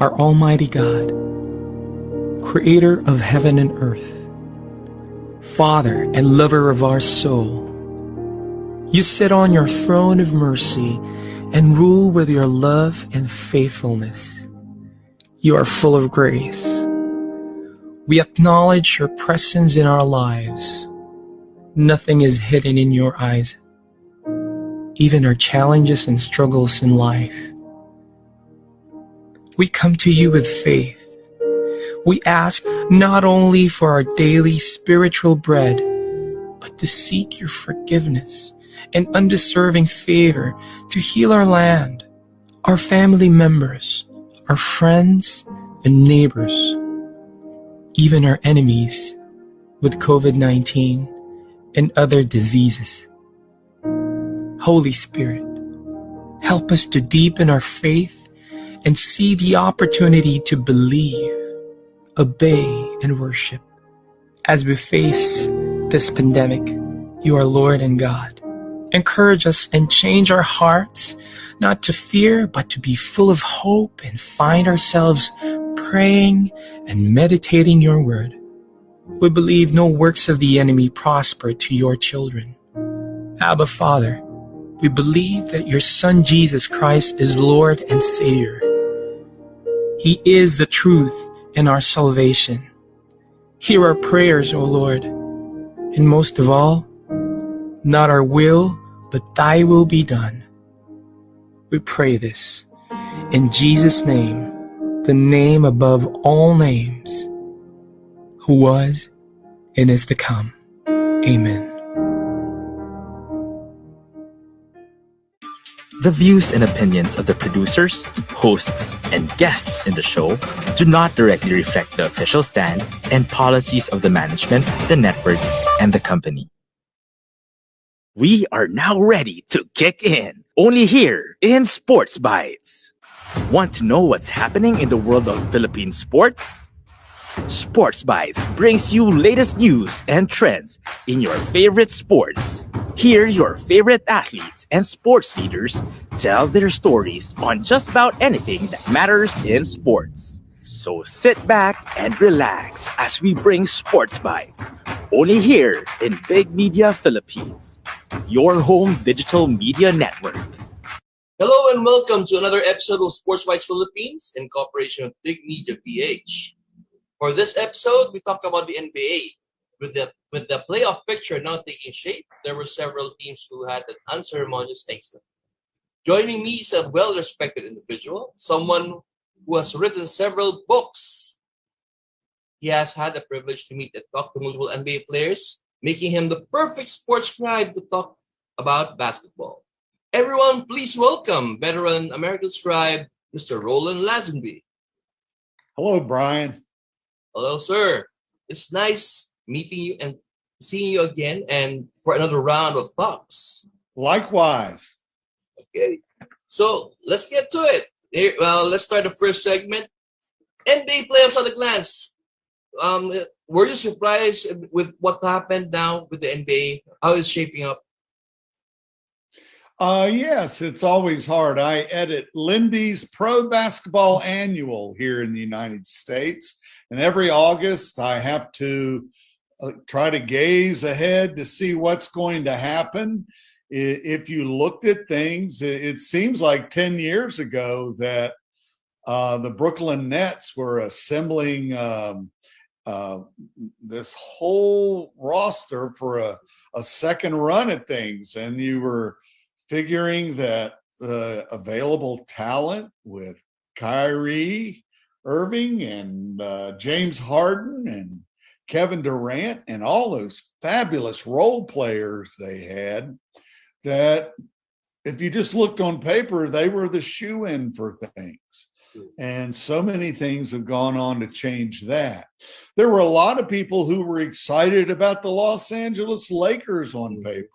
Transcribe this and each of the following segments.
Our Almighty God, Creator of heaven and earth, Father and lover of our soul, you sit on your throne of mercy and rule with your love and faithfulness. You are full of grace. We acknowledge your presence in our lives. Nothing is hidden in your eyes, even our challenges and struggles in life. We come to you with faith. We ask not only for our daily spiritual bread, but to seek your forgiveness and undeserving favor to heal our land, our family members, our friends and neighbors, even our enemies with COVID-19 and other diseases. Holy Spirit, help us to deepen our faith and see the opportunity to believe, obey, and worship. As we face this pandemic, you are Lord and God. Encourage us and change our hearts, not to fear, but to be full of hope and find ourselves praying and meditating your word. We believe no works of the enemy prosper to your children. Abba, Father, we believe that your Son Jesus Christ is Lord and Savior. He is the truth and our salvation. Hear our prayers, O Lord, and most of all, not our will, but thy will be done. We pray this in Jesus' name, the name above all names, who was and is to come. Amen. The views and opinions of the producers, hosts, and guests in the show do not directly reflect the official stand and policies of the management, the network, and the company. We are now ready to kick in, only here in Sports Bytes. Want to know what's happening in the world of Philippine sports? Sports Bytes brings you latest news and trends in your favorite sports. Hear your favorite athletes and sports leaders tell their stories on just about anything that matters in sports. So sit back and relax as we bring Sports Bytes, only here in BigMedia Philippines, your home digital media network. Hello and welcome to another episode of Sports Bytes Philippines in cooperation with BigMedia PH. For this episode, we talk about the NBA. With the playoff picture now taking shape, there were several teams who had an unceremonious exit. Joining me is a well-respected individual, someone who has written several books. He has had the privilege to meet and talk to multiple NBA players, making him the perfect sports scribe to talk about basketball. Everyone, please welcome veteran American scribe, Mr. Roland Lazenby. Hello, Brian. Hello, sir. It's nice meeting you and seeing you again and for another round of talks. Likewise. Okay, so let's get to it. Let's start the first segment. NBA playoffs at a glance. Were you surprised with what happened now with the NBA? How it's shaping up? Yes, it's always hard. I edit Lindy's Pro Basketball Annual here in the United States. And every August, I have to try to gaze ahead to see what's going to happen. If you looked at things, it seems like 10 years ago that the Brooklyn Nets were assembling this whole roster for a second run at things. And you were figuring that the available talent with Kyrie Irving and James Harden and Kevin Durant and all those fabulous role players they had, that if you just looked on paper, they were the shoe-in for things. And so many things have gone on to change that. There were a lot of people who were excited about the Los Angeles Lakers on paper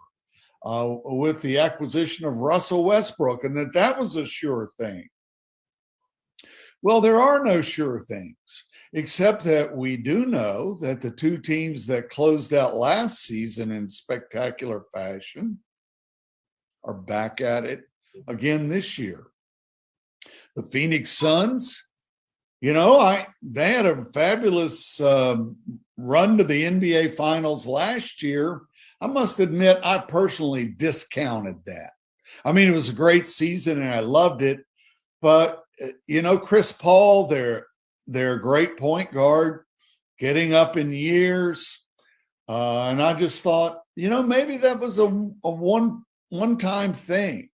with the acquisition of Russell Westbrook, and that was a sure thing. Well, there are no sure things, except that we do know that the two teams that closed out last season in spectacular fashion are back at it again this year. The Phoenix Suns, they had a fabulous run to the NBA Finals last year. I must admit, I personally discounted that. I mean, it was a great season and I loved it. But, Chris Paul, their great point guard, getting up in years. And I just thought, maybe that was a one-time thing.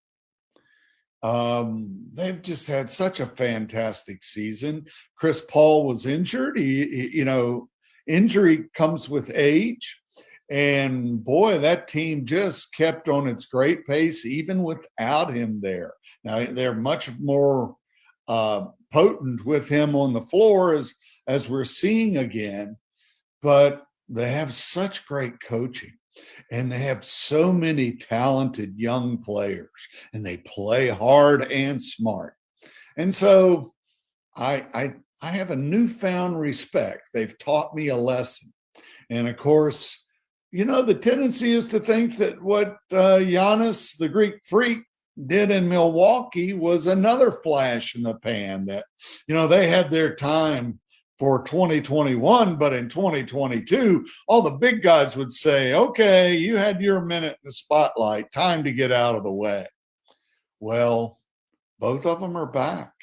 They've just had such a fantastic season. Chris Paul was injured. Injury comes with age. And boy, that team just kept on its great pace, even without him there. Now, they're much more potent with him on the floor as we're seeing again. But they have such great coaching. And they have so many talented young players, and they play hard and smart. And so I have a newfound respect. They've taught me a lesson. And of course, the tendency is to think that what Giannis, the Greek freak, did in Milwaukee was another flash in the pan, that, they had their time for 2021, but in 2022, all the big guys would say, okay, you had your minute in the spotlight, time to get out of the way. Well, both of them are back.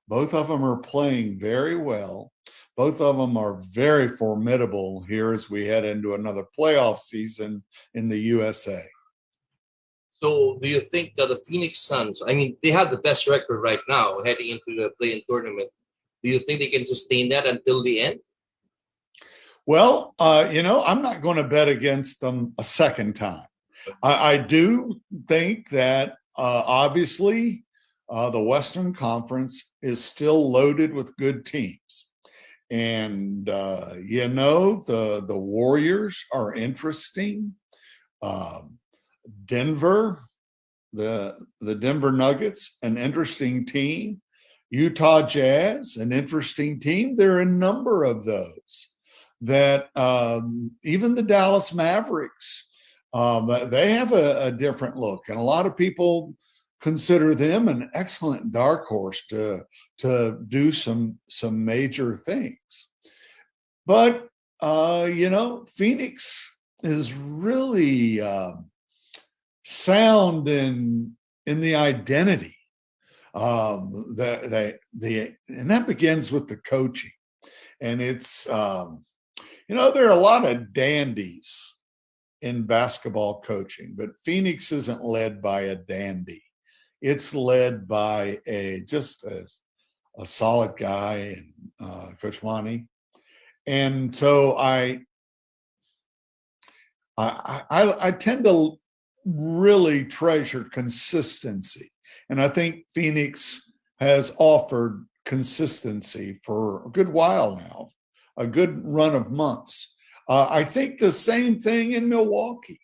Both of them are playing very well. Both of them are very formidable here as we head into another playoff season in the USA. So do you think that the Phoenix Suns, they have the best record right now heading into the play-in tournament. Do you think they can sustain that until the end? Well, I'm not going to bet against them a second time. I do think that obviously the Western Conference is still loaded with good teams. And, the Warriors are interesting. Denver, the Denver Nuggets, an interesting team. Utah Jazz, an interesting team. There are a number of those that even the Dallas Mavericks, they have a different look. And a lot of people consider them an excellent dark horse to do some major things. But, Phoenix is really sound in the identity. And that begins with the coaching, and it's There are a lot of dandies in basketball coaching, but Phoenix isn't led by a dandy. It's led by just a solid guy, and Coach Monty. And so I tend to really treasure consistency. And I think Phoenix has offered consistency for a good while now, a good run of months. I think the same thing in Milwaukee.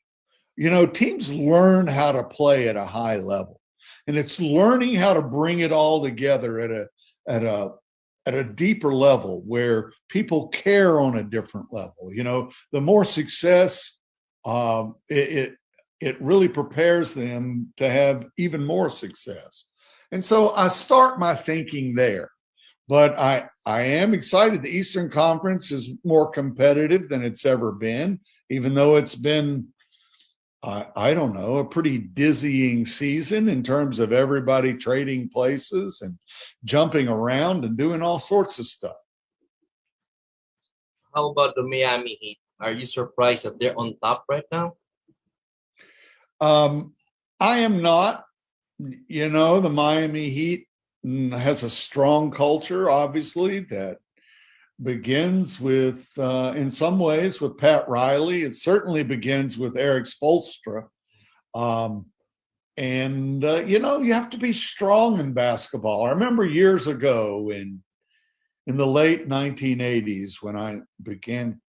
Teams learn how to play at a high level, and it's learning how to bring it all together at a deeper level where people care on a different level. The more success, it really prepares them to have even more success. And so I start my thinking there. But I am excited. The Eastern Conference is more competitive than it's ever been, even though it's been, I don't know, a pretty dizzying season in terms of everybody trading places and jumping around and doing all sorts of stuff. How about the Miami Heat? Are you surprised that they're on top right now? I am not. The Miami Heat has a strong culture, obviously, that begins with, in some ways, with Pat Riley. It certainly begins with Eric Spoelstra. You have to be strong in basketball. I remember years ago in the late 1980s when I began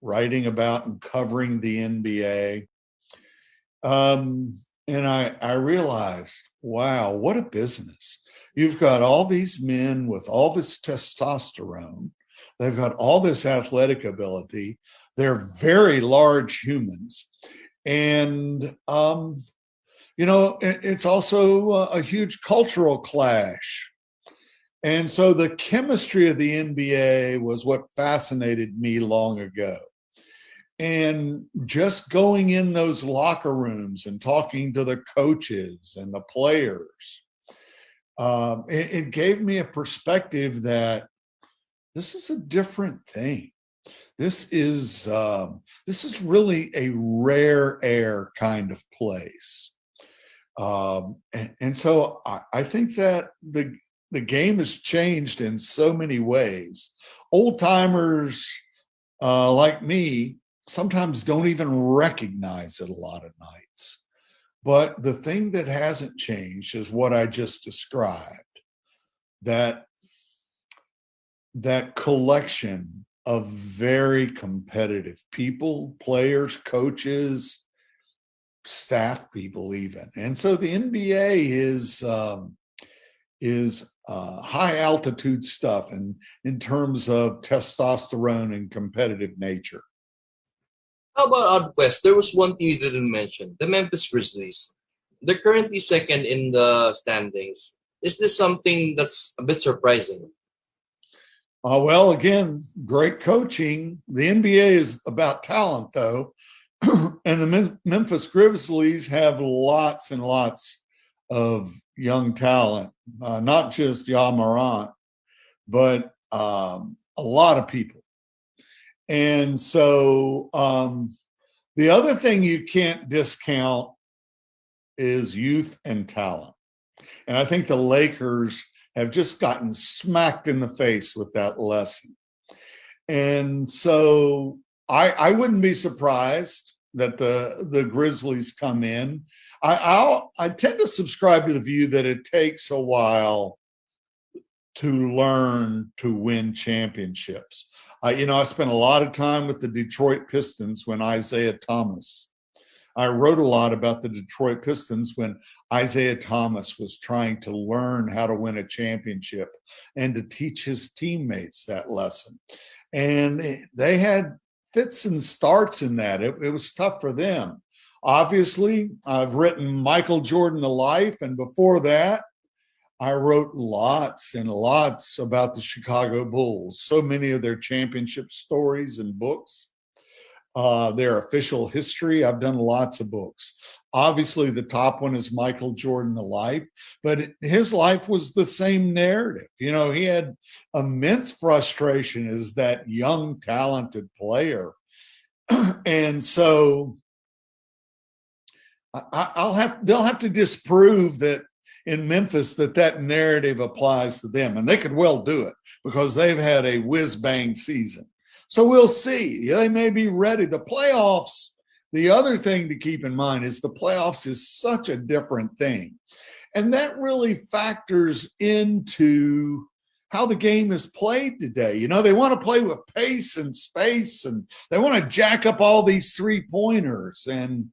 writing about and covering the NBA. And I realized, wow, what a business. You've got all these men with all this testosterone. They've got all this athletic ability. They're very large humans. And, it's also a huge cultural clash. And so the chemistry of the NBA was what fascinated me long ago. And just going in those locker rooms and talking to the coaches and the players, it gave me a perspective that this is a different thing. This is really a rare air kind of place. And so I think that the game has changed in so many ways. Old timers like me sometimes don't even recognize it a lot of nights. But the thing that hasn't changed is what I just described, that collection of very competitive people, players, coaches, staff people even. And so the NBA is high altitude stuff in terms of testosterone and competitive nature. How about out west? There was one team you didn't mention, the Memphis Grizzlies. They're currently second in the standings. Is this something that's a bit surprising? Well, again, great coaching. The NBA is about talent, though. And the Memphis Grizzlies have lots and lots of young talent, not just Ja Morant, but a lot of people. And so the other thing you can't discount is youth and talent. And I think the Lakers have just gotten smacked in the face with that lesson. And so I wouldn't be surprised that the Grizzlies come in. I tend to subscribe to the view that it takes a while to learn to win championships. I spent a lot of time with the Detroit Pistons when Isaiah Thomas. I wrote a lot about the Detroit Pistons when Isaiah Thomas was trying to learn how to win a championship and to teach his teammates that lesson. And they had fits and starts in that. It was tough for them. Obviously, I've written Michael Jordan to life, and before that, I wrote lots and lots about the Chicago Bulls, so many of their championship stories and books. their official history. I've done lots of books. Obviously, the top one is Michael Jordan, The Life, but his life was the same narrative. You know, he had immense frustration as that young, talented player. And so they'll have to disprove that in Memphis that narrative applies to them. And they could well do it because they've had a whiz-bang season. So we'll see. They may be ready. The playoffs, the other thing to keep in mind is the playoffs is such a different thing. And that really factors into how the game is played today. You know, they want to play with pace and space, and they want to jack up all these three-pointers. And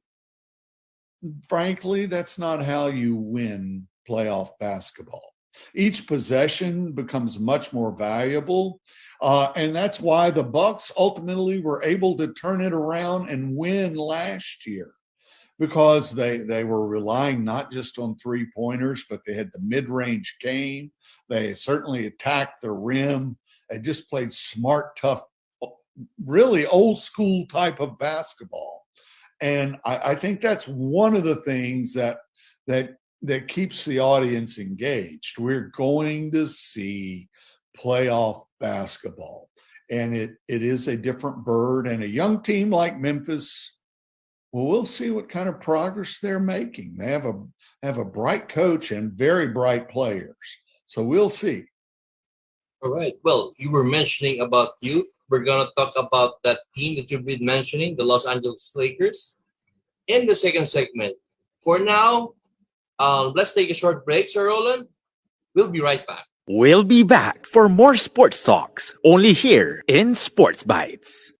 frankly, that's not how you win playoff basketball. Each possession becomes much more valuable. And that's why the Bucks ultimately were able to turn it around and win last year, because they were relying not just on three-pointers, but they had the mid-range game. They certainly attacked the rim. They just played smart, tough, really old-school type of basketball. And I think that's one of the things that keeps the audience engaged. We're going to see playoff basketball, and it is a different bird. And a young team like Memphis, well, we'll see what kind of progress they're making. They have a bright coach and very bright players, so we'll see. All right. Well, you were mentioning about youth. We're gonna talk about that team that you've been mentioning, the Los Angeles Lakers, in the second segment. For now, let's take a short break, Sir Roland. We'll be right back. We'll be back for more sports talks, only here in Sports Bytes.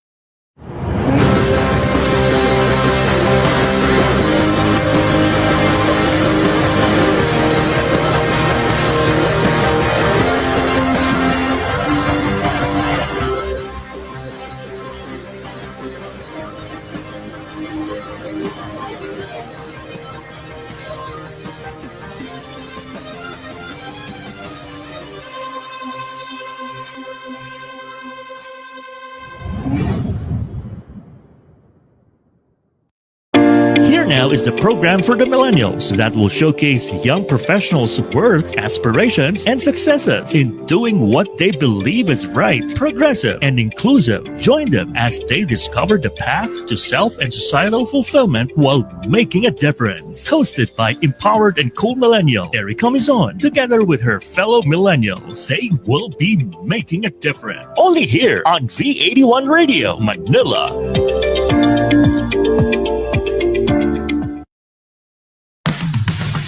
Here now is the program for the millennials that will showcase young professionals' worth, aspirations, and successes in doing what they believe is right, progressive, and inclusive. Join them as they discover the path to self and societal fulfillment while making a difference. Hosted by empowered and cool millennial Erica Mizon, together with her fellow millennials, they will be making a difference. Only here on V81 Radio, Manila.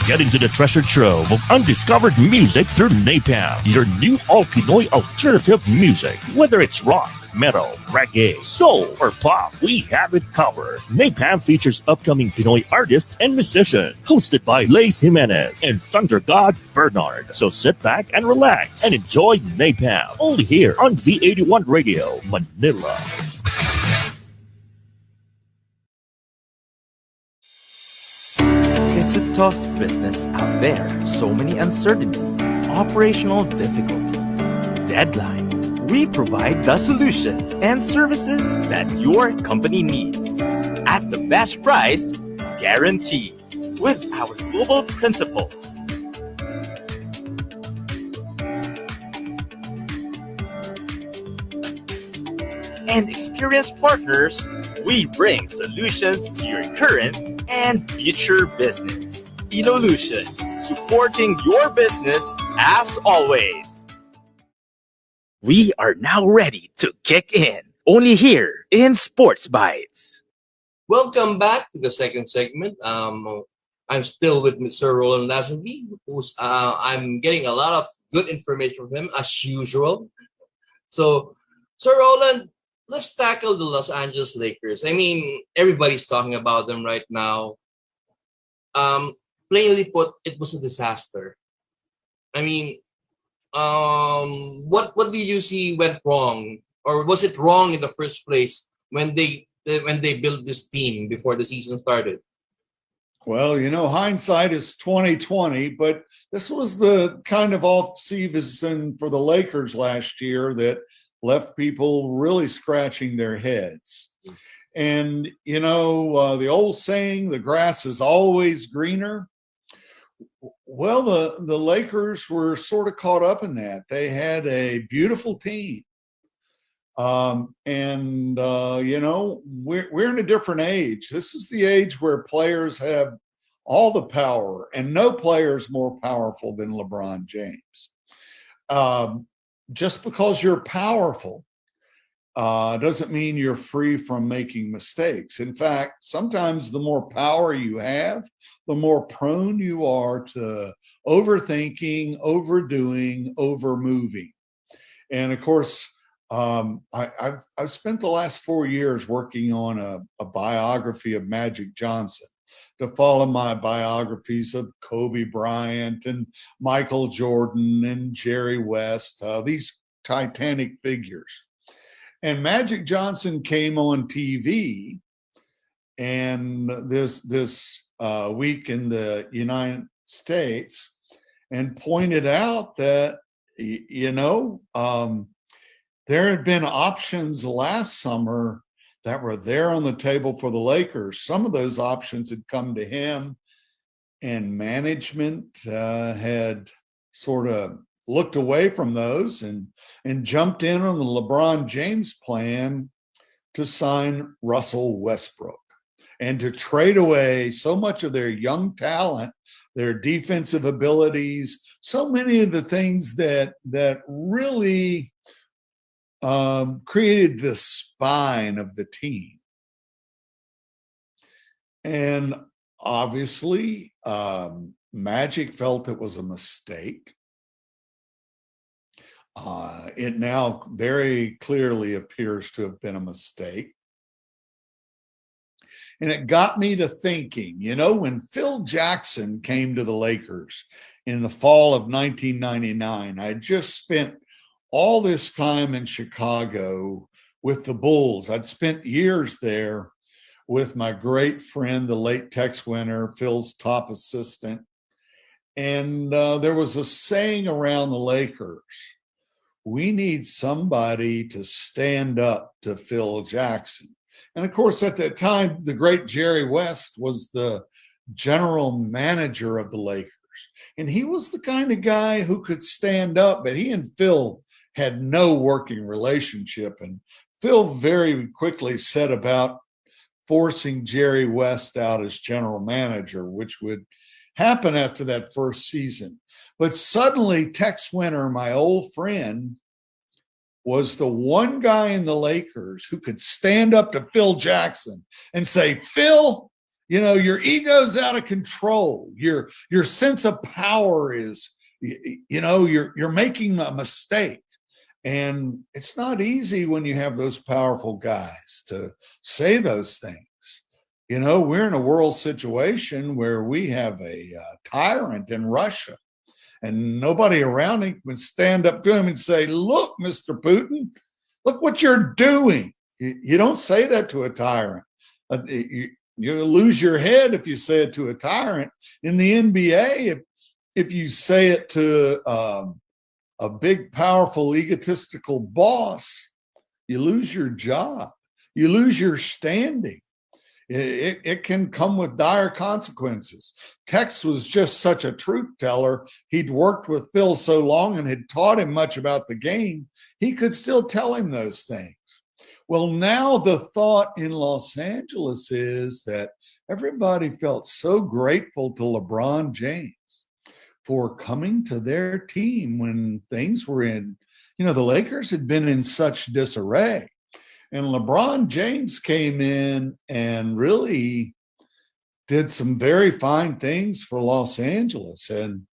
Get into the treasure trove of undiscovered music through Napalm, your new all-Pinoy alternative music. Whether it's rock, metal, reggae, soul, or pop, we have it covered. Napalm features upcoming Pinoy artists and musicians, hosted by Lace Jimenez and Thunder God Bernard. So sit back and relax and enjoy Napalm, only here on V81 Radio, Manila. It's a tough business out there. So many uncertainties, operational difficulties, deadlines. We provide the solutions and services that your company needs at the best price, guaranteed, with our global principles. And experienced partners, we bring solutions to your current and future business. Involution, supporting your business as always. We are now ready to kick in, only here in Sports Bytes. Welcome back to the second segment. I'm still with Mr. Roland Lazenby, who's I'm getting a lot of good information from him as usual. So, Sir Roland, let's tackle the Los Angeles Lakers. I mean, everybody's talking about them right now. Plainly put, it was a disaster. I mean, what do you see went wrong, or was it wrong in the first place when they built this team before the season started? Well, you know, hindsight is 2020, but this was the kind of off-season for the Lakers last year that left people really scratching their heads. And, the old saying, the grass is always greener. Well, the Lakers were sort of caught up in that. They had a beautiful team. We're in a different age. This is the age where players have all the power, and no player is more powerful than LeBron James. Just because you're powerful doesn't mean you're free from making mistakes. In fact, sometimes the more power you have, the more prone you are to overthinking, overdoing, overmoving. And of course, I've spent the last 4 years working on a biography of Magic Johnson to follow my biographies of Kobe Bryant and Michael Jordan and Jerry West, these titanic figures. And Magic Johnson came on TV, and this week in the United States, and pointed out that there had been options last summer that were there on the table for the Lakers. Some of those options had come to him, and management had sort of looked away from those and jumped in on the LeBron James plan to sign Russell Westbrook and to trade away so much of their young talent, their defensive abilities, so many of the things that really created the spine of the team. And obviously, Magic felt it was a mistake. It now very clearly appears to have been a mistake. And it got me to thinking, when Phil Jackson came to the Lakers in the fall of 1999, I just spent all this time in Chicago with the Bulls. I'd spent years there with my great friend, the late Tex Winter, Phil's top assistant. And there was a saying around the Lakers: we need somebody to stand up to Phil Jackson. And of course, at that time, the great Jerry West was the general manager of the Lakers. And he was the kind of guy who could stand up, but he and Phil had no working relationship. And Phil very quickly set about forcing Jerry West out as general manager, which would happen after that first season. But suddenly, Tex Winter, my old friend, was the one guy in the Lakers who could stand up to Phil Jackson and say, Phil, your ego's out of control. Your sense of power is, you're making a mistake. And it's not easy when you have those powerful guys to say those things. We're in a world situation where we have a tyrant in Russia, and nobody around him can stand up to him and say, look, Mr. Putin, look what you're doing. You don't say that to a tyrant. You lose your head if you say it to a tyrant. In the NBA, if you say it to a big, powerful, egotistical boss, you lose your job. You lose your standing. It can come with dire consequences. Tex was just such a truth teller. He'd worked with Phil so long and had taught him much about the game, he could still tell him those things. Well, now the thought in Los Angeles is that everybody felt so grateful to LeBron James for coming to their team when things were in, the Lakers had been in such disarray. And LeBron James came in and really did some very fine things for Los Angeles. And,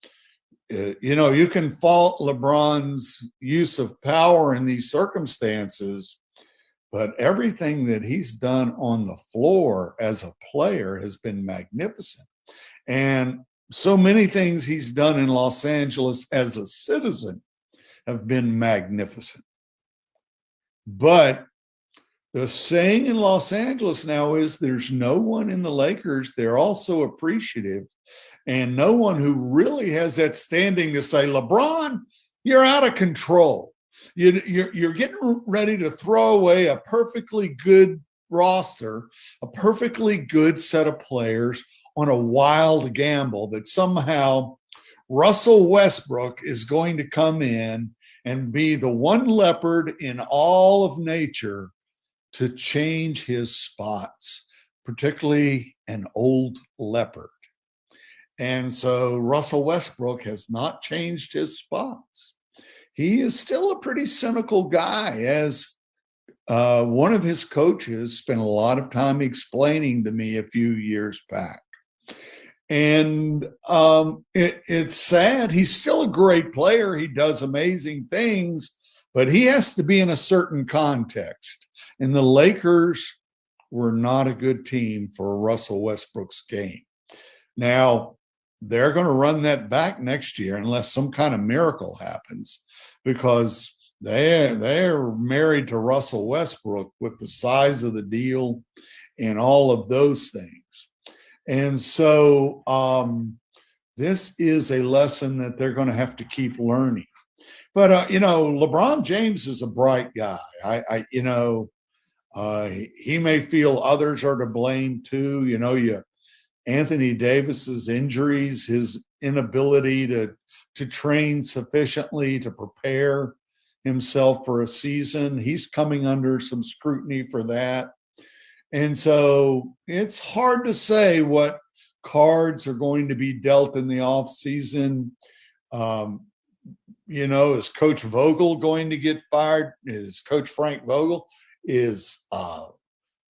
you can fault LeBron's use of power in these circumstances, but everything that he's done on the floor as a player has been magnificent. And so many things he's done in Los Angeles as a citizen have been magnificent. But the saying in Los Angeles now is there's no one in the Lakers. They're also appreciative, and no one who really has that standing to say, LeBron, you're out of control. You're getting ready to throw away a perfectly good roster, a perfectly good set of players on a wild gamble that somehow Russell Westbrook is going to come in and be the one leopard in all of nature to change his spots, particularly an old leopard. And so Russell Westbrook has not changed his spots. He is still a pretty cynical guy, as one of his coaches spent a lot of time explaining to me a few years back. And it's sad. He's still a great player. He does amazing things, but he has to be in a certain context. And the Lakers were not a good team for Russell Westbrook's game. Now, they're going to run that back next year unless some kind of miracle happens, because they're married to Russell Westbrook with the size of the deal and all of those things. And so this is a lesson that they're going to have to keep learning. But, LeBron James is a bright guy. He may feel others are to blame too. Anthony Davis's injuries, his inability to train sufficiently to prepare himself for a season. He's coming under some scrutiny for that. And so it's hard to say what cards are going to be dealt in the off season. Is Coach Vogel going to get fired? Is Coach Frank Vogel? Is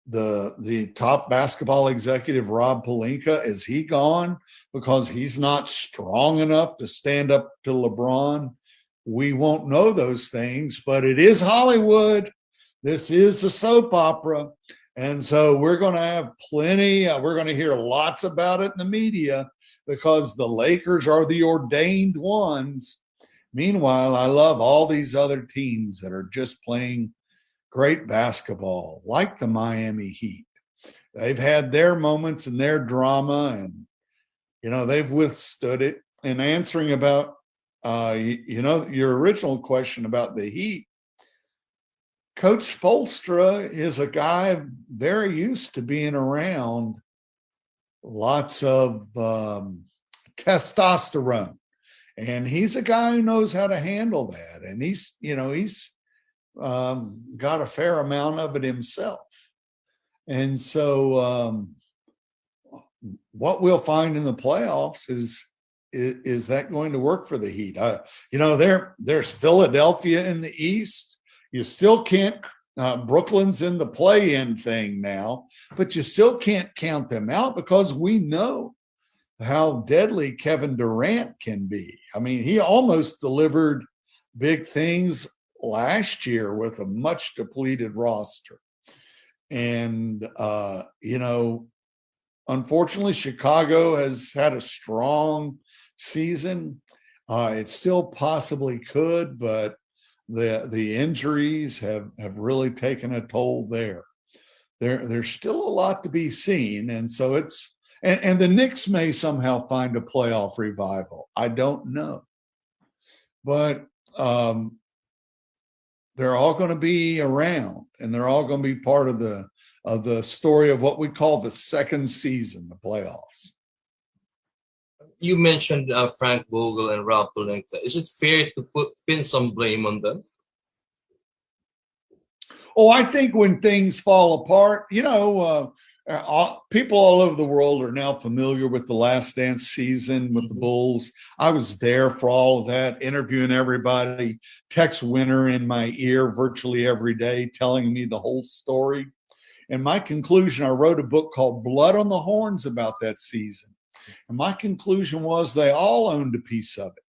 the top basketball executive, Rob Pelinka, is he gone because he's not strong enough to stand up to LeBron? We won't know those things, but it is Hollywood. This is a soap opera. And so we're going to have plenty. We're going to hear lots about it in the media because the Lakers are the ordained ones. Meanwhile, I love all these other teams that are just playing great basketball, like the Miami Heat. They've had their moments and their drama, and, they've withstood it. And answering about, your original question about the Heat, Coach Spoelstra is a guy very used to being around lots of testosterone. And he's a guy who knows how to handle that. And he's got a fair amount of it himself. And so what we'll find in the playoffs is that going to work for the Heat? There's Philadelphia in the East. You still can't, Brooklyn's in the play-in thing now, but you still can't count them out because we know how deadly Kevin Durant can be. I mean, he almost delivered big things last year with a much depleted roster. And, unfortunately, Chicago has had a strong season. It still possibly could, but the injuries have really taken a toll there. There's still a lot to be seen. And so and the Knicks may somehow find a playoff revival. I don't know. But they're all going to be around, and they're all going to be part of the story of what we call the second season, the playoffs. You mentioned Frank Vogel and Rob Pelinka. Is it fair to pin some blame on them? Oh, I think when things fall apart, people all over the world are now familiar with the Last Dance season with the Bulls. I was there for all of that, interviewing everybody, Tex Winter in my ear virtually every day, telling me the whole story. And my conclusion, I wrote a book called Blood on the Horns about that season. And my conclusion was they all owned a piece of it.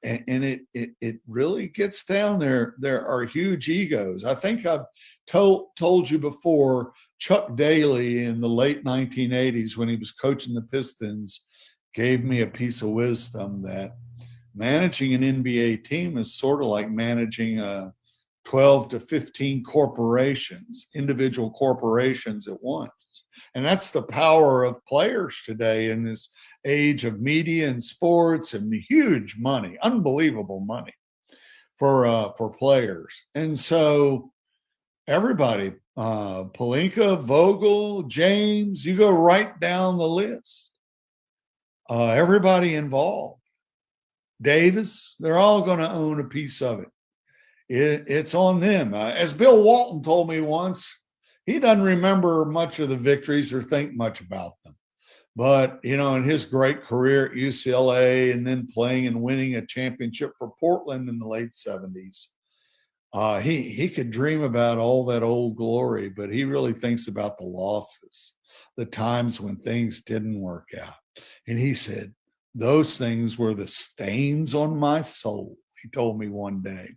It really gets down there. There are huge egos. I think I've told you before, Chuck Daly in the late 1980s, when he was coaching the Pistons, gave me a piece of wisdom that managing an NBA team is sort of like managing 12 to 15 corporations, individual corporations at once. And that's the power of players today in this age of media and sports and huge money, unbelievable money for players. And so everybody, Pelinka, Vogel, James, you go right down the list. Everybody involved. Davis, they're all going to own a piece of it. It's on them. As Bill Walton told me once, he doesn't remember much of the victories or think much about them. But, in his great career at UCLA and then playing and winning a championship for Portland in the late 70s, he could dream about all that old glory, but he really thinks about the losses, the times when things didn't work out. And he said, those things were the stains on my soul, he told me one day.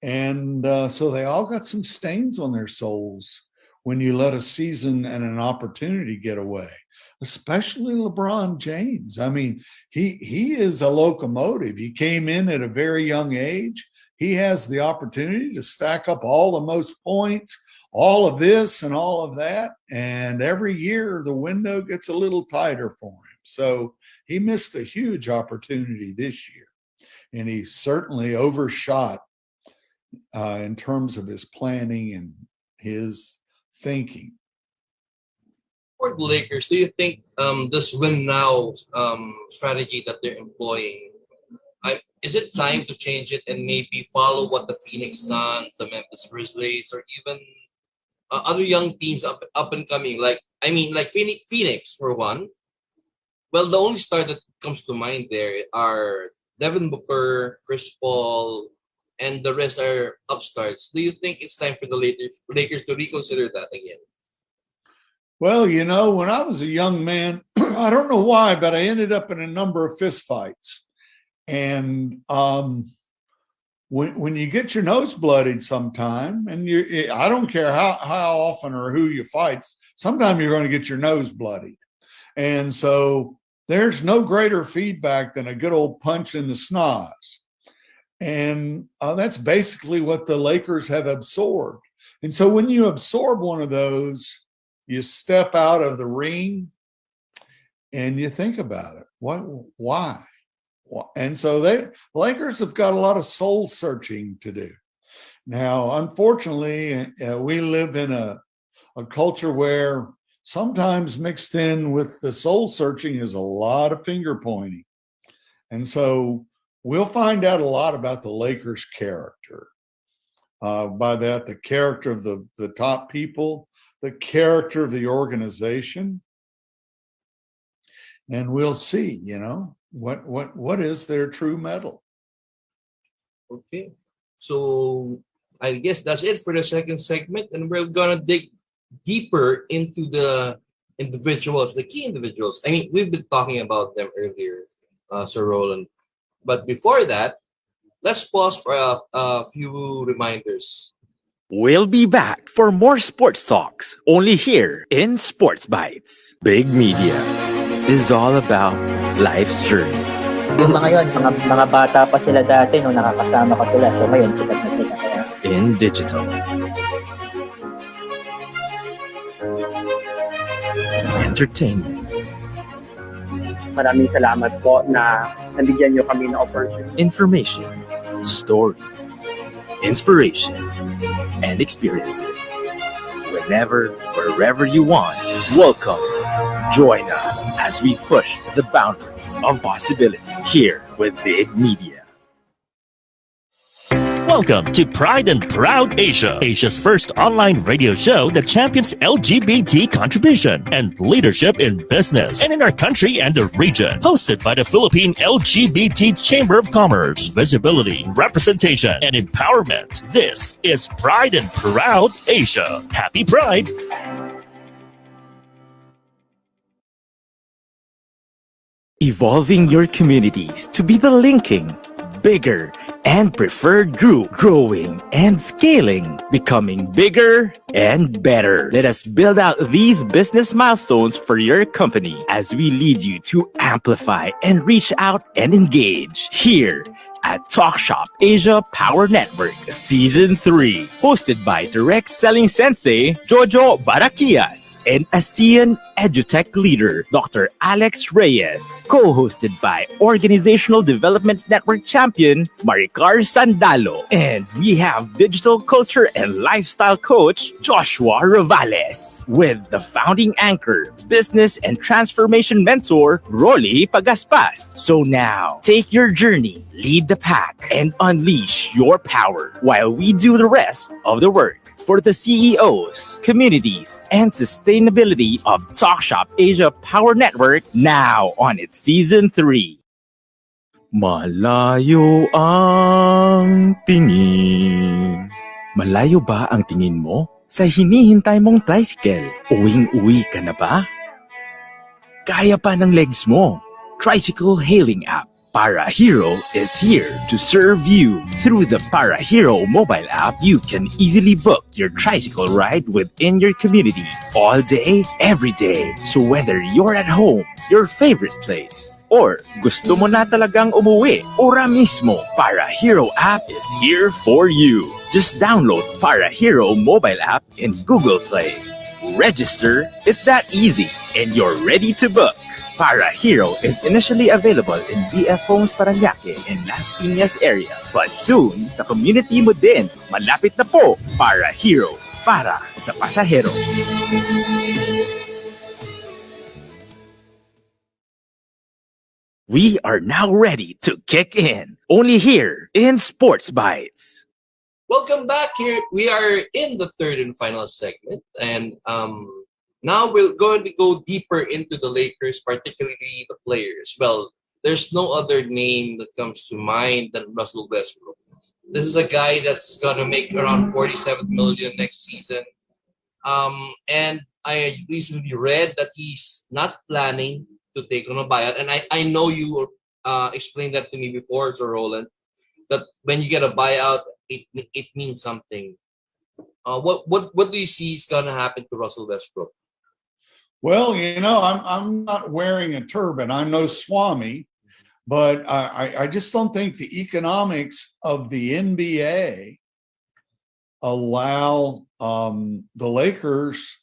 And so they all got some stains on their souls when you let a season and an opportunity get away, especially LeBron James. I mean, he is a locomotive. He came in at a very young age. He has the opportunity to stack up all the most points, all of this and all of that. And every year the window gets a little tighter for him. So he missed a huge opportunity this year. And he certainly overshot in terms of his planning and his thinking. For the Lakers, do you think this win now strategy that they're employing, is it time to change it and maybe follow what the Phoenix Suns, the Memphis Grizzlies, or even other young teams up and coming? Like Phoenix for one. Well, the only star that comes to mind there are Devin Booker, Chris Paul, and the rest are upstarts. Do you think it's time for the Lakers to reconsider that again? Well, when I was a young man, I don't know why, but I ended up in a number of fistfights. And when you get your nose bloodied sometime, and I don't care how often or who you fight, sometimes you're going to get your nose bloodied. And so there's no greater feedback than a good old punch in the schnoz. And that's basically what the Lakers have absorbed. And so when you absorb one of those, you step out of the ring and you think about it. Why? And so the Lakers have got a lot of soul searching to do. Now, unfortunately, we live in a culture where sometimes mixed in with the soul searching is a lot of finger pointing. And so we'll find out a lot about the Lakers' character. By that, the character of the top people, the character of the organization. And we'll see, what is their true mettle. Okay. So I guess that's it for the second segment. And we're going to dig deeper into the individuals, the key individuals. I mean, we've been talking about them earlier, Sir Roland. But before that, let's pause for a few reminders. We'll be back for more sports talks only here in Sports Bytes. Big Media is all about life's journey. Yung mga yun, mga bata pa sila dati nung nakakasama ko sila. So ngayon, sikat na sila. In digital. Entertainment. Maraming salamat po na nabigyan niyo kami ng opportunity. Information, story, inspiration, and experiences. Whenever, wherever you want, welcome. Join us as we push the boundaries of possibility here with Big Media. Welcome to Pride and Proud Asia, Asia's first online radio show that champions LGBT contribution and leadership in business and in our country and the region. Hosted by the Philippine LGBT Chamber of Commerce, visibility, representation, and empowerment. This is Pride and Proud Asia. Happy Pride! Evolving your communities to be the linking, bigger, and preferred group, growing and scaling, becoming bigger and better. Let us build out these business milestones for your company as we lead you to amplify and reach out and engage here at Talk Shop Asia Power Network Season 3, hosted by direct selling sensei Jojo Barakias. and ASEAN EduTech leader, Dr. Alex Reyes, co-hosted by Organizational Development Network champion, Maricar Sandalo. And we have digital culture and lifestyle coach, Joshua Ravales, with the founding anchor, business and transformation mentor, Rolly Pagaspas. So now, take your journey, lead the pack, and unleash your power while we do the rest of the work for the CEOs, communities, and sustainability of TalkShop Asia Power Network now on its Season 3. Malayo ang tingin. Malayo ba ang tingin mo sa hinihintay mong tricycle? Uwing-uwi ka na ba? Kaya pa ng legs mo. Tricycle hailing app Para Hero is here to serve you. Through the Para Hero mobile app, you can easily book your tricycle ride within your community all day, every day. So whether you're at home, your favorite place, or gusto mo na talagang umuwi, ora mismo, Para Hero app is here for you. Just download Para Hero mobile app in Google Play. Register, it's that easy, and you're ready to book. Para Hero is initially available in BF Homes Parañaque and Las Piñas area. But soon, sa community mo din, malapit na po, Para Hero, para sa pasahero. We are now ready to kick in, only here in Sports Bytes. Welcome back here. We are in the third and final segment, and now we're going to go deeper into the Lakers, particularly the players. Well, there's no other name that comes to mind than Russell Westbrook. This is a guy that's going to make around $47 million next season. And I recently read that he's not planning to take on a buyout. And I know you explained that to me before, Sir Roland, that when you get a buyout, it means something. What do you see is going to happen to Russell Westbrook? Well, I'm not wearing a turban. I'm no Swami, but I just don't think the economics of the NBA allow the Lakers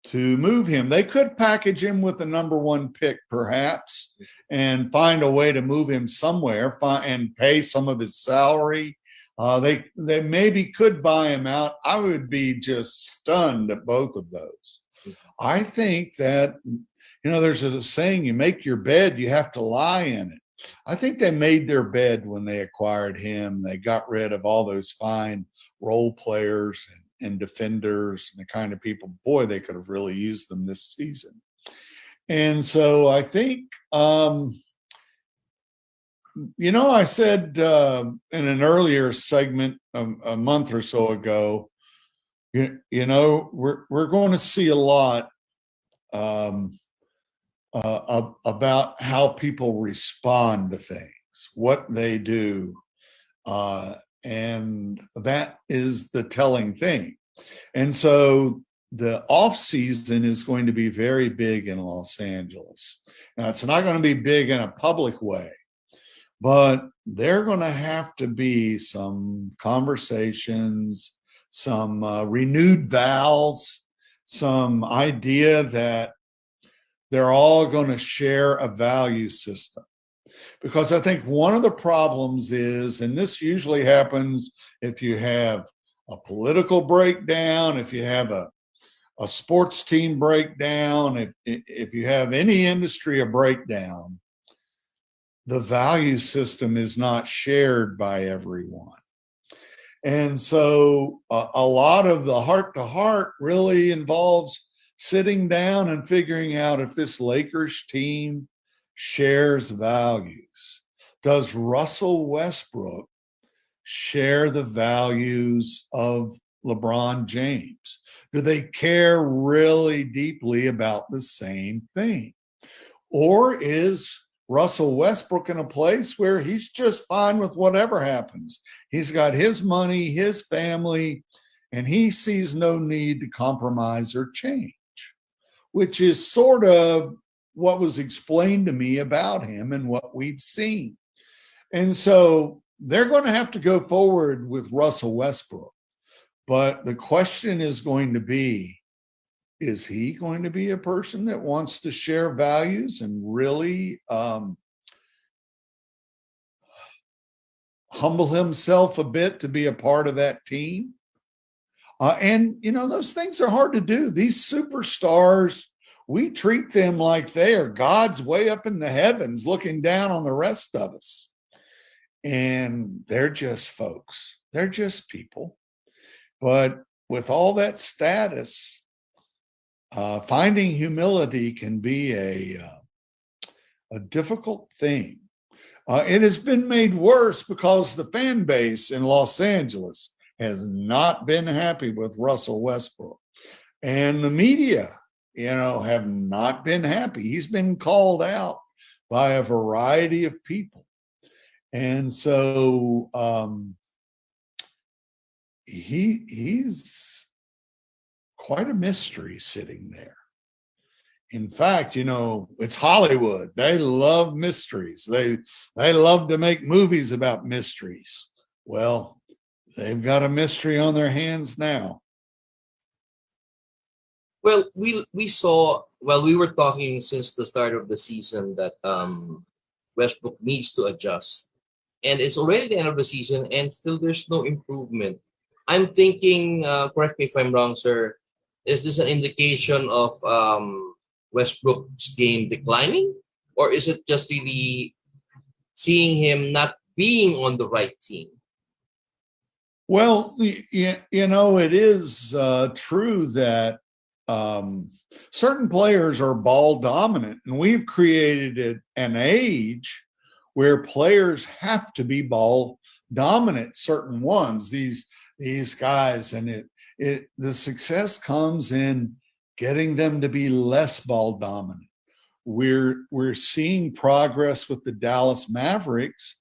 to move him. They could package him with the number one pick, perhaps, and find a way to move him somewhere and pay some of his salary. They maybe could buy him out. I would be just stunned at both of those. I think that, there's a saying, you make your bed, you have to lie in it. I think they made their bed when they acquired him. They got rid of all those fine role players and defenders and the kind of people, boy, they could have really used them this season. And so I think, I said in an earlier segment a month or so ago, we're going to see a lot about how people respond to things, what they do, and that is the telling thing. And so the off season is going to be very big in Los Angeles. Now, it's not going to be big in a public way, but there are going to have to be some conversations, some renewed vows, some idea that they're all going to share a value system. Because I think one of the problems is, and this usually happens if you have a political breakdown, if you have a sports team breakdown, if you have any industry a breakdown, the value system is not shared by everyone. And so a lot of the heart-to-heart really involves sitting down and figuring out if this Lakers team shares values. Does Russell Westbrook share the values of LeBron James? Do they care really deeply about the same thing? Or is Russell Westbrook in a place where he's just fine with whatever happens? He's got his money, his family, and he sees no need to compromise or change, which is sort of what was explained to me about him and what we've seen. And so they're going to have to go forward with Russell Westbrook. But the question is going to be, is he going to be a person that wants to share values and really humble himself a bit to be a part of that team? And, those things are hard to do. These superstars, we treat them like they are God's way up in the heavens looking down on the rest of us. And they're just folks. They're just people. But with all that status, finding humility can be a difficult thing. It has been made worse because the fan base in Los Angeles has not been happy with Russell Westbrook. And the media, have not been happy. He's been called out by a variety of people. And so he's quite a mystery sitting there. In fact, it's Hollywood. They love mysteries. They love to make movies about mysteries. Well, they've got a mystery on their hands now. Well, we saw, we were talking since the start of the season that Westbrook needs to adjust. And it's already the end of the season and still there's no improvement. I'm thinking, correct me if I'm wrong, sir, is this an indication of Westbrook's game declining? Or is it just really seeing him not being on the right team? Well, it is true that certain players are ball dominant, and we've created an age where players have to be ball dominant, certain ones, these guys, and the success comes in getting them to be less ball dominant. We're seeing progress with the Dallas Mavericks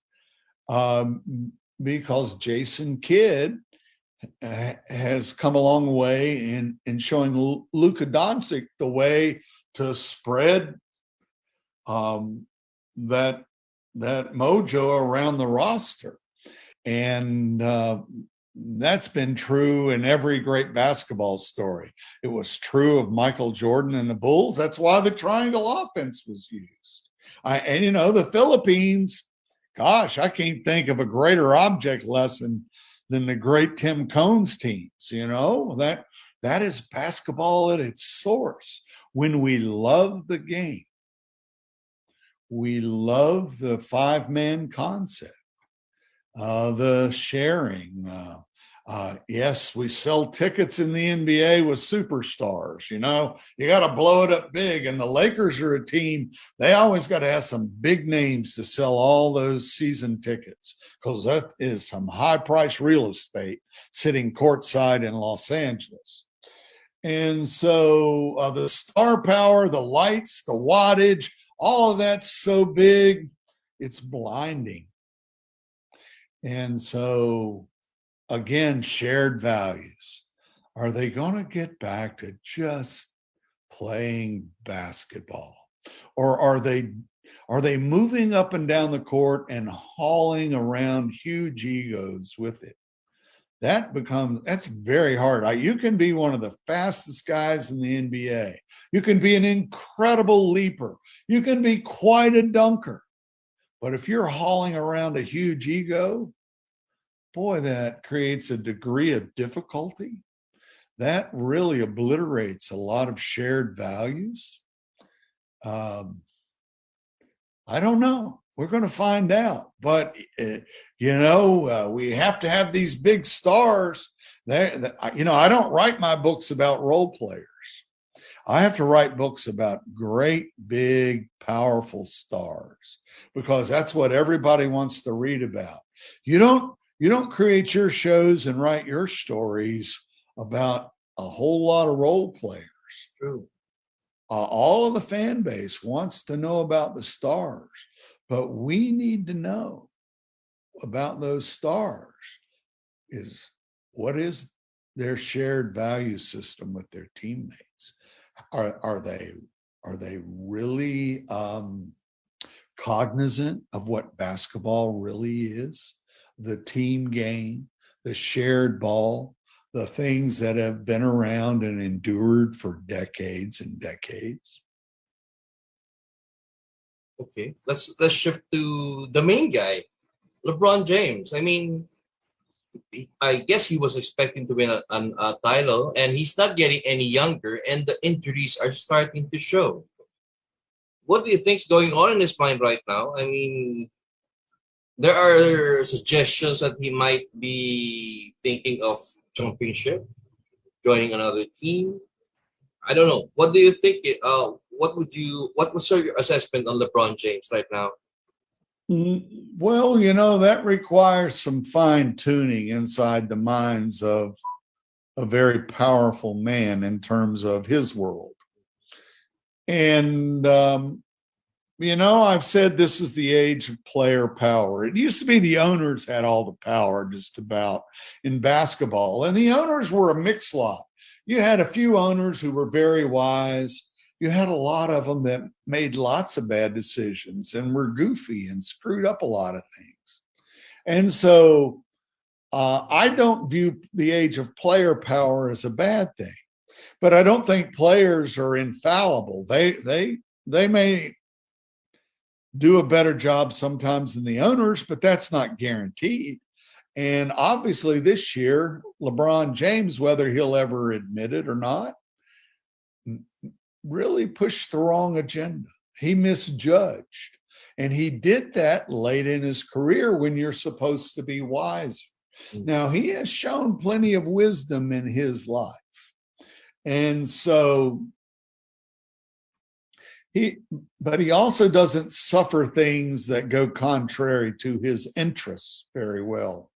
because Jason Kidd has come a long way in showing Luka Doncic the way to spread that mojo around the roster. And that's been true in every great basketball story. It was true of Michael Jordan and the Bulls. That's why the triangle offense was used. The Philippines, gosh, I can't think of a greater object lesson than the great Tim Cone's teams. That is basketball at its source. When we love the game, we love the 5-man concept, the sharing. Yes, we sell tickets in the NBA with superstars. You got to blow it up big. And the Lakers are a team, they always got to have some big names to sell all those season tickets, because that is some high price real estate sitting courtside in Los Angeles. And so the star power, the lights, the wattage, all of that's so big, it's blinding. And so, again, shared values. Are they going to get back to just playing basketball? Or are they moving up and down the court and hauling around huge egos with it? That's very hard. You can be one of the fastest guys in the NBA. You can be an incredible leaper. You can be quite a dunker. But if you're hauling around a huge ego, boy, that creates a degree of difficulty. That really obliterates a lot of shared values. I don't know. We're going to find out. But, we have to have these big stars. I don't write my books about role players. I have to write books about great, big, powerful stars, because that's what everybody wants to read about. You don't create your shows and write your stories about a whole lot of role players. True. All of the fan base wants to know about the stars, but we need to know about those stars. What is their shared value system with their teammates? Are they really cognizant of what basketball really is? The team game, the shared ball, the things that have been around and endured for decades and decades. Okay, let's shift to the main guy, LeBron James. I mean, I guess he was expecting to win a title, and he's not getting any younger, and the injuries are starting to show. What do you think's going on in his mind right now? I mean, there are suggestions that he might be thinking of jumping ship, joining another team. I don't know. What do you think? What was your assessment on LeBron James right now? Well, that requires some fine tuning inside the minds of a very powerful man in terms of his world. And, I've said this is the age of player power. It used to be the owners had all the power just about in basketball, and the owners were a mixed lot. You had a few owners who were very wise. You had a lot of them that made lots of bad decisions and were goofy and screwed up a lot of things. And so I don't view the age of player power as a bad thing, but I don't think players are infallible. They may do a better job sometimes than the owners, but that's not guaranteed. And obviously this year, LeBron James, whether he'll ever admit it or not, really pushed the wrong agenda. He misjudged. And he did that late in his career when you're supposed to be wise. Now, he has shown plenty of wisdom in his life. And so but he also doesn't suffer things that go contrary to his interests very well.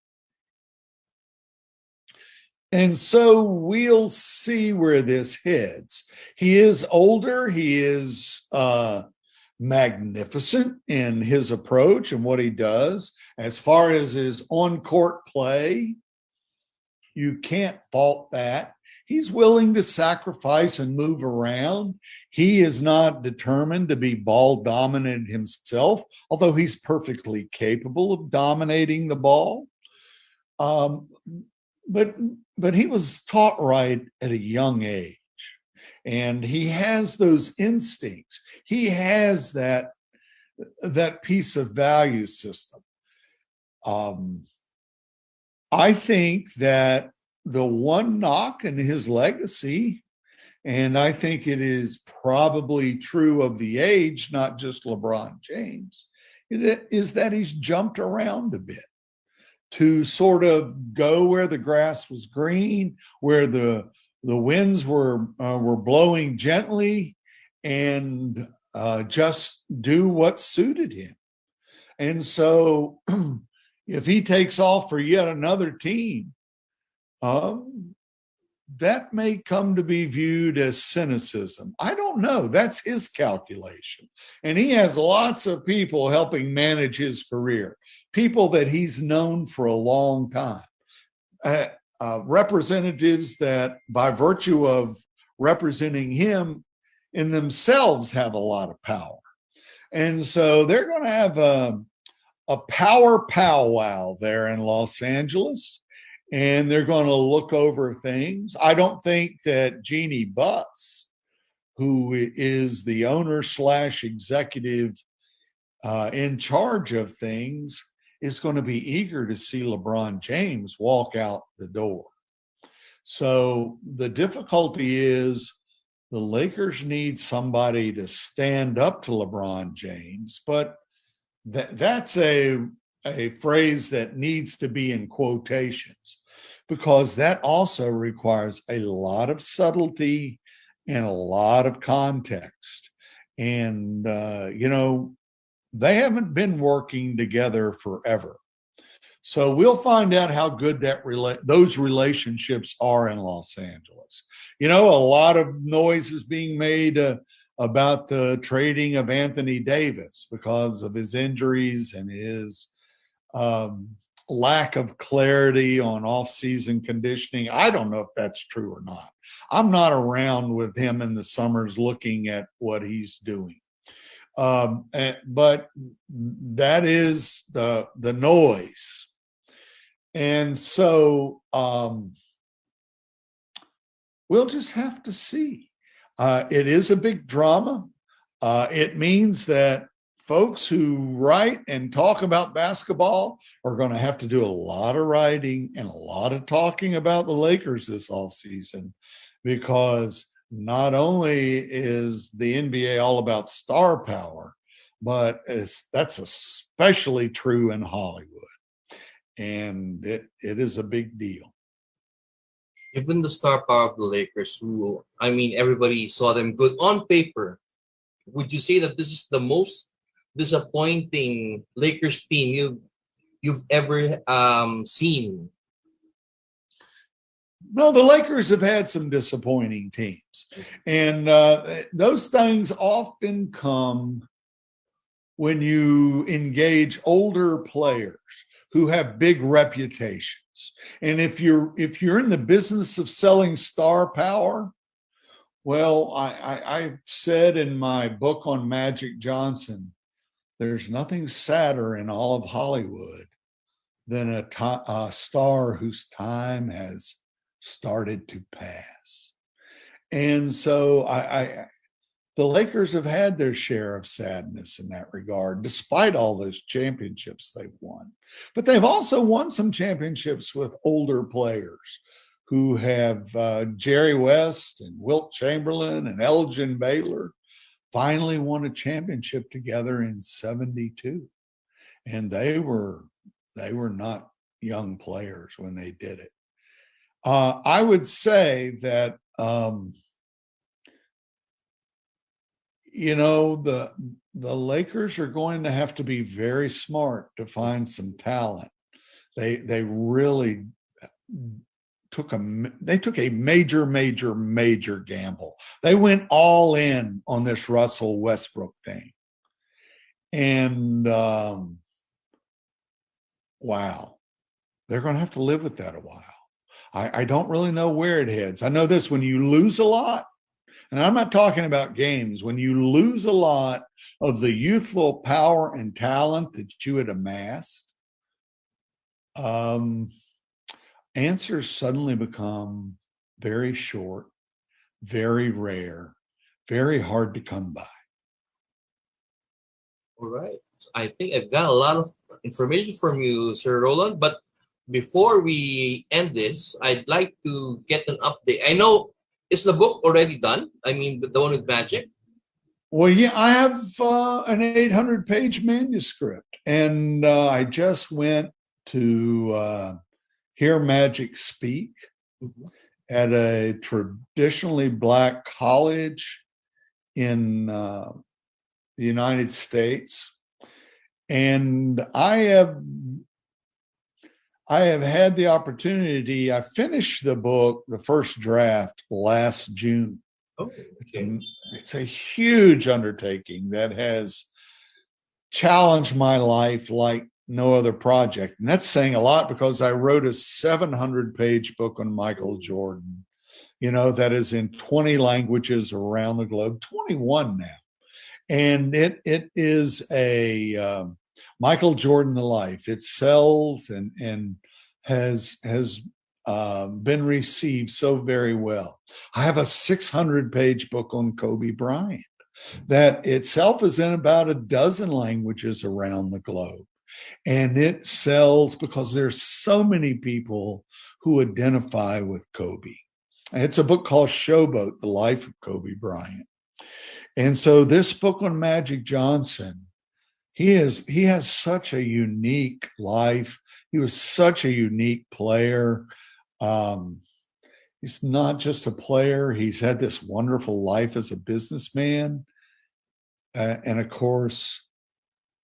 And so we'll see where this heads. He is older. He is magnificent in his approach and what he does. As far as his on-court play, you can't fault that. He's willing to sacrifice and move around. He is not determined to be ball dominant himself, although he's perfectly capable of dominating the ball. But he was taught right at a young age, and he has those instincts. He has that piece of value system. I think that the one knock in his legacy, and I think it is probably true of the age, not just LeBron James, is that he's jumped around a bit to sort of go where the grass was green, where the winds were blowing gently, and just do what suited him. And so if he takes off for yet another team, that may come to be viewed as cynicism. I don't know. That's his calculation. And he has lots of people helping manage his career, people that he's known for a long time, representatives that by virtue of representing him in themselves have a lot of power. And so they're going to have a power powwow there in Los Angeles. And they're going to look over things. I don't think that Jeannie Buss, who is the owner / executive in charge of things, is going to be eager to see LeBron James walk out the door. So the difficulty is the Lakers need somebody to stand up to LeBron James, but that's a phrase that needs to be in quotations, because that also requires a lot of subtlety and a lot of context. And, they haven't been working together forever. So we'll find out how good those relationships are in Los Angeles. A lot of noise is being made about the trading of Anthony Davis because of his injuries and his lack of clarity on off-season conditioning. I don't know if that's true or not. I'm not around with him in the summers looking at what he's doing. But that is the noise. And so We'll just have to see. It is a big drama. It means that folks who write and talk about basketball are going to have to do a lot of writing and a lot of talking about the Lakers this offseason, because not only is the NBA all about star power, but that's especially true in Hollywood. And it is a big deal. Given the star power of the Lakers, everybody saw them good on paper, would you say that this is the most disappointing Lakers team you've ever seen? No, the Lakers have had some disappointing teams. And those things often come when you engage older players who have big reputations. And if you're in the business of selling star power, well, I've said in my book on Magic Johnson, there's nothing sadder in all of Hollywood than a star whose time has started to pass. And so the Lakers have had their share of sadness in that regard, despite all those championships they've won. But they've also won some championships with older players who have Jerry West and Wilt Chamberlain and Elgin Baylor finally won a championship together in 72. And they were not young players when they did it. I would say that, the Lakers are going to have to be very smart to find some talent. They really took a major gamble. They went all in on this Russell Westbrook thing. And wow, they're going to have to live with that a while. I don't really know where it heads. I know this: when you lose a lot, and I'm not talking about games, when you lose a lot of the youthful power and talent that you had amassed, answers suddenly become very short, very rare, very hard to come by. All right. I think I've got a lot of information from you, Sir Roland, but before we end this, I'd like to get an update. I know, is the book already done? The one with Magic? Well, yeah, I have an 800-page manuscript, and I just went to hear Magic speak at a traditionally Black college in the United States. And I have had the opportunity. I finished the book, the first draft, last June. Oh, okay. It's a huge undertaking that has challenged my life like no other project. And that's saying a lot, because I wrote a 700-page book on Michael Jordan, that is in 20 languages around the globe, 21 now. And it is a Michael Jordan, the life. It sells and has been received so very well. I have a 600-page book on Kobe Bryant that itself is in about a dozen languages around the globe. And it sells because there's so many people who identify with Kobe. And it's a book called Showboat, The Life of Kobe Bryant. And so this book on Magic Johnson, he has such a unique life. He was such a unique player. He's not just a player. He's had this wonderful life as a businessman. And of course,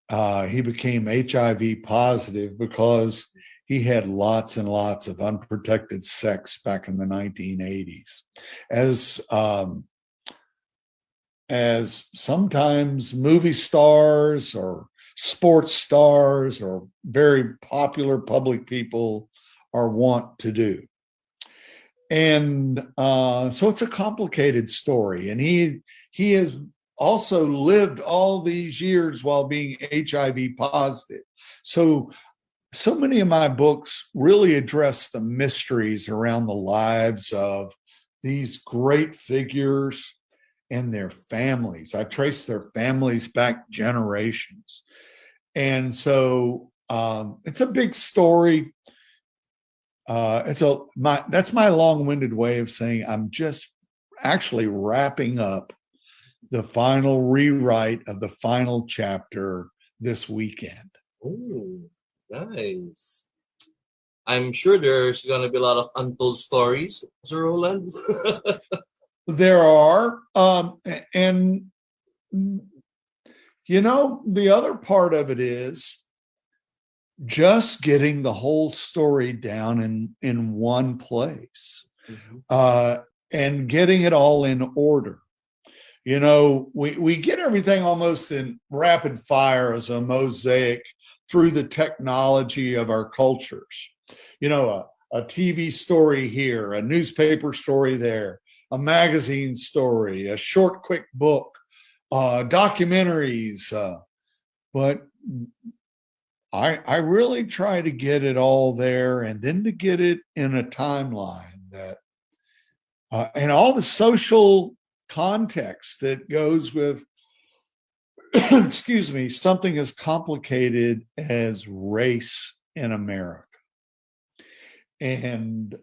he became HIV positive because he had lots and lots of unprotected sex back in the 1980s. As sometimes movie stars or sports stars or very popular public people are wont to do. And so it's a complicated story. And he has also lived all these years while being HIV positive. So many of my books really address the mysteries around the lives of these great figures and their families. I traced their families back generations. And so it's a big story. That's my long-winded way of saying I'm just actually wrapping up the final rewrite of the final chapter this weekend. Oh, nice. I'm sure there's going to be a lot of untold stories, Sir Roland. There are. And, you know, the other part of it is just getting the whole story down in one place, and getting it all in order. You know, we get everything almost in rapid fire as a mosaic through the technology of our cultures. You know, a TV story here, a newspaper story there, a magazine story, a short, quick book, documentaries. But I really try to get it all there, and then to get it in a timeline that, and all the social context that goes with, excuse me, something as complicated as race in America. And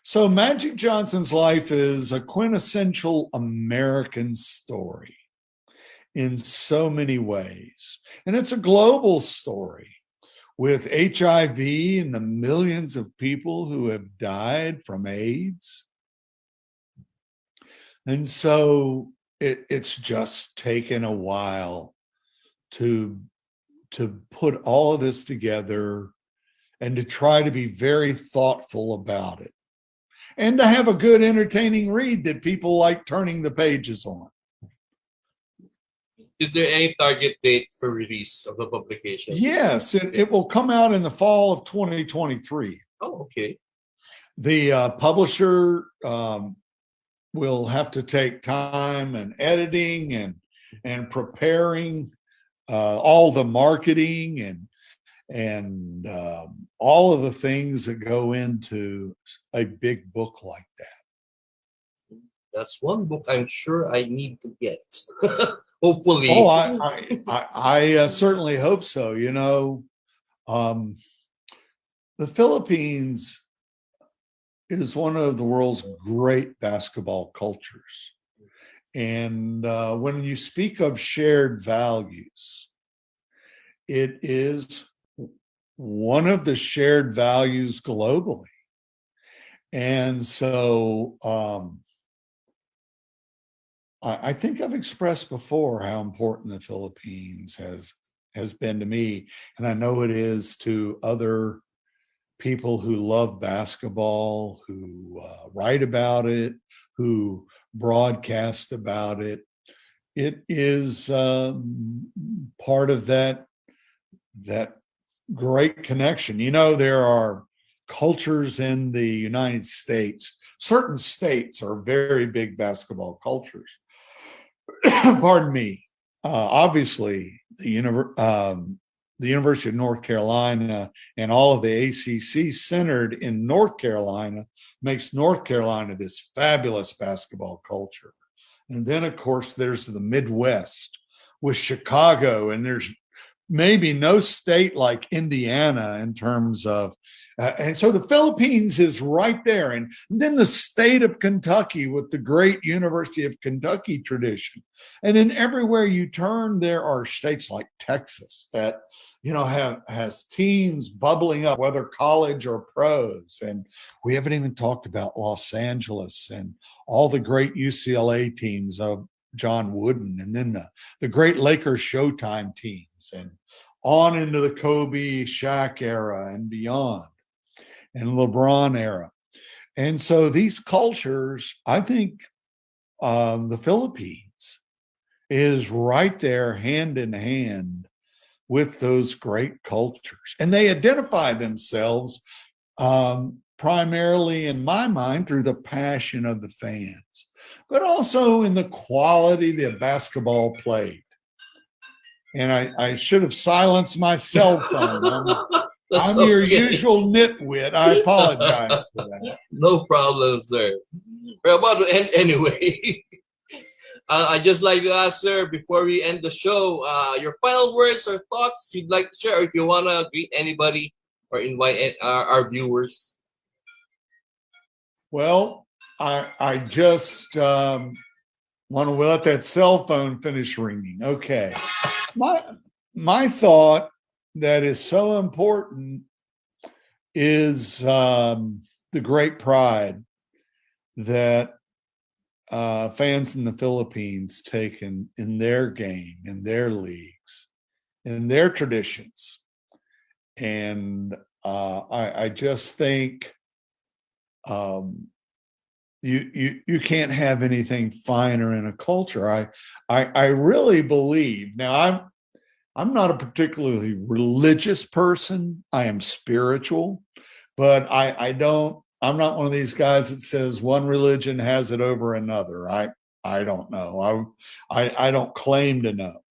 so Magic Johnson's life is a quintessential American story in so many ways. And it's a global story with HIV and the millions of people who have died from AIDS. And so it's just taken a while to put all of this together and to try to be very thoughtful about it, and to have a good, entertaining read that people like turning the pages on. Is there any target date for release of the publication? Yes, it will come out in the fall of 2023. Oh, okay. The publisher will have to take time and editing and preparing all the marketing and all of the things that go into a big book like that. That's one book I'm sure I need to get. Hopefully. Oh, I certainly hope so. You know, the Philippines is one of the world's great basketball cultures. And when you speak of shared values, it is one of the shared values globally. And so I think I've expressed before how important the Philippines has been to me. And I know it is to other people who love basketball, who write about it, who broadcast about it. It is part of that great connection. You know, there are cultures in the United States. Certain states are very big basketball cultures. Pardon me. Obviously, the University of North Carolina and all of the ACC centered in North Carolina makes North Carolina this fabulous basketball culture. And then, of course, there's the Midwest with Chicago, and there's maybe no state like Indiana in terms of, and so the Philippines is right there. And then the state of Kentucky with the great University of Kentucky tradition. And then everywhere you turn, there are states like Texas that, you know, has teams bubbling up, whether college or pros. And we haven't even talked about Los Angeles and all the great UCLA teams of John Wooden, and then the great Lakers Showtime teams, and on into the Kobe, Shaq era and beyond, and LeBron era. And so these cultures, I think the Philippines is right there hand in hand with those great cultures. And they identify themselves primarily, in my mind, through the passion of the fans, but also in the quality the basketball played. And I should have silenced my cell phone. That's I'm your okay. usual nitwit. I apologize for that. No problem, sir. We're about to end anyway. I'd just like to ask, sir, before we end the show, your final words or thoughts you'd like to share, or if you want to greet anybody or invite our viewers. Well, I just want to let that cell phone finish ringing. Okay. My thought that is so important is the great pride that fans in the Philippines take in their game, in their leagues, in their traditions. And I just think you can't have anything finer in a culture. I really believe, now I'm not a particularly religious person. I am spiritual, but I'm not one of these guys that says one religion has it over another. I don't know. I don't claim to know.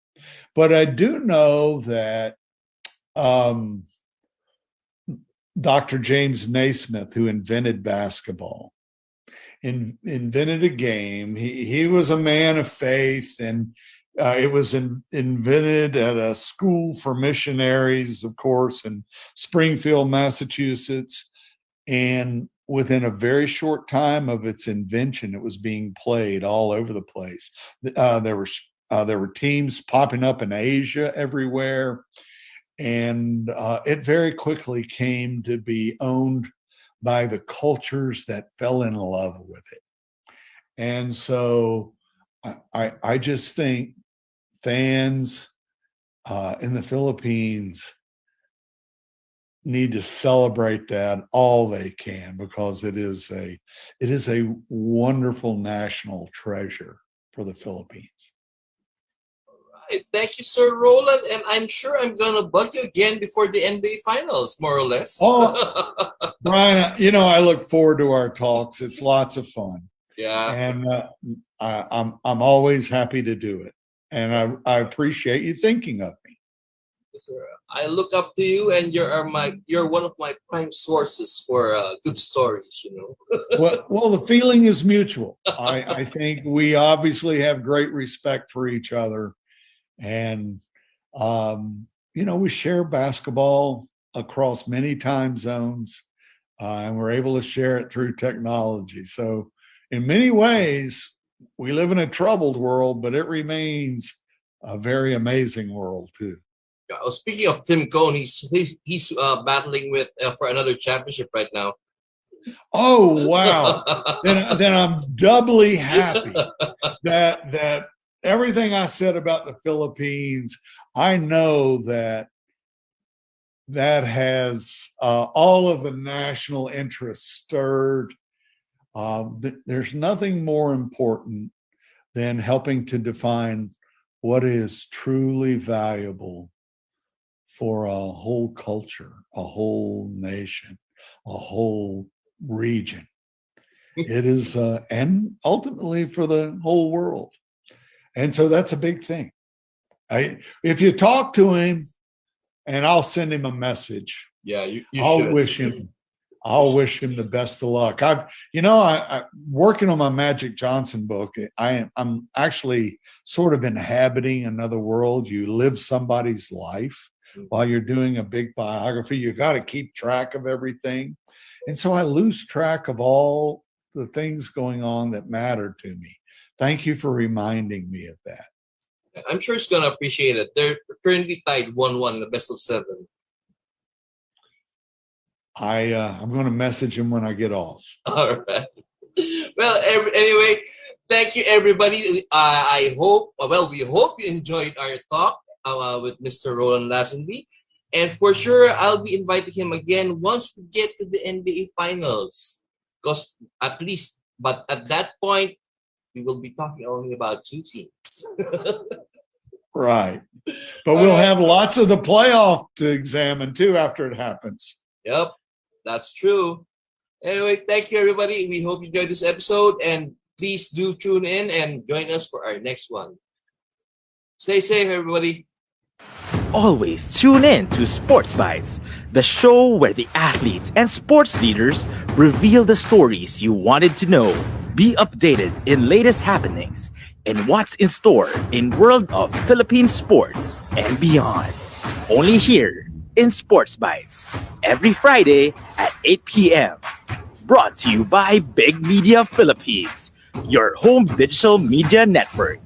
But I do know that Dr. James Naismith, who invented basketball, invented a game. He was a man of faith, and it was invented at a school for missionaries, of course, in Springfield, Massachusetts. And within a very short time of its invention, it was being played all over the place. There were teams popping up in Asia everywhere. And it very quickly came to be owned by the cultures that fell in love with it. And so I just think fans in the Philippines need to celebrate that all they can, because it is a wonderful national treasure for the Philippines. Thank you, Sir Roland, and I'm sure I'm gonna bug you again before the NBA Finals, more or less. Oh, Brian, I look forward to our talks. It's lots of fun. Yeah, and I'm always happy to do it, and I appreciate you thinking of me. Yes, sir. I look up to you, and you're one of my prime sources for good stories. Well, the feeling is mutual. I think we obviously have great respect for each other. And, we share basketball across many time zones, and we're able to share it through technology. So in many ways, we live in a troubled world, but it remains a very amazing world too. Yeah, well, speaking of Tim Cone, he's battling with for another championship right now. Oh, wow. then I'm doubly happy that everything I said about the Philippines, I know that has all of the national interest stirred. There's nothing more important than helping to define what is truly valuable for a whole culture, a whole nation, a whole region. It is, and ultimately for the whole world. And so that's a big thing. If you talk to him, and I'll send him a message. Yeah, you I'll should. wish him the best of luck. I working on my Magic Johnson book. I'm actually sort of inhabiting another world. You live somebody's life while you're doing a big biography. You got to keep track of everything, and so I lose track of all the things going on that matter to me. Thank you for reminding me of that. I'm sure he's going to appreciate it. They're currently tied 1-1 in the best of 7. I'm going to message him when I get off. All right. Well, anyway, thank you, everybody. We hope you enjoyed our talk with Mr. Roland Lazenby. And for sure, I'll be inviting him again once we get to the NBA Finals. But at that point, we will be talking only about 2 teams. Right. But we'll have lots of the playoff to examine too after it happens. Yep, that's true. Anyway, thank you, everybody. We hope you enjoyed this episode, and please do tune in and join us for our next one. Stay safe, everybody. always tune in to Sports Bytes, the show where the athletes and sports leaders reveal the stories you wanted to know. Be updated in latest happenings and what's in store in world of Philippine sports and beyond. Only here in Sports Bytes, every Friday at 8 p.m. Brought to you by BigMedia Philippines, your home digital media network.